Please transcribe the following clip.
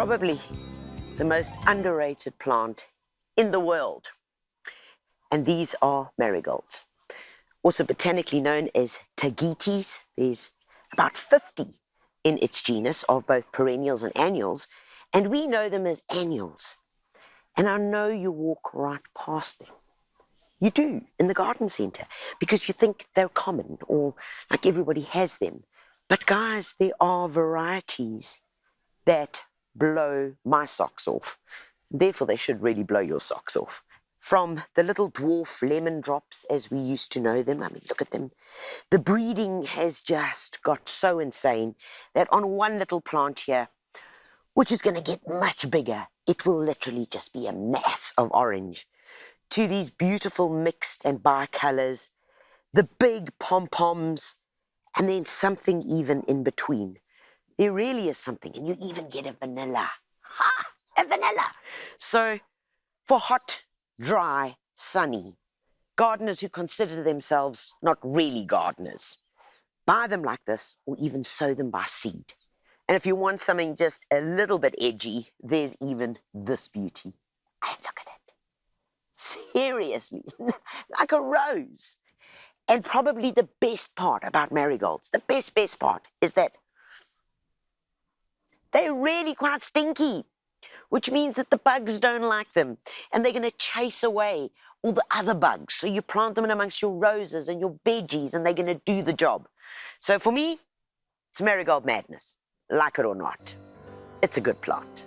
probably the most underrated plant in the world. And these are marigolds, also botanically known as tagetes. There's about 50 in its genus of both perennials and annuals, and we know them as annuals. And I know you walk right past them. You do, in the garden centre, because you think they're common or like everybody has them. But guys, there are varieties that blow my socks off. Therefore, they should really blow your socks off. From the little dwarf lemon drops, as we used to know them, I mean, look at them. The breeding has just got so insane that on one little plant here, which is going to get much bigger, it will literally just be a mass of orange, to these beautiful mixed and bicolors, the big pom-poms, and then something even in between. There really is something, and you even get a vanilla. Ha! A vanilla! So, for hot, dry, sunny, gardeners who consider themselves not really gardeners, buy them like this, or even sow them by seed. And if you want something just a little bit edgy, there's even this beauty. And look at it. Seriously, like a rose. And probably the best part about marigolds, the best part, is that they're really quite stinky, which means that the bugs don't like them, and they're going to chase away all the other bugs. So you plant them in amongst your roses and your veggies, and they're going to do the job. So for me, it's marigold madness. Like it or not, it's a good plant.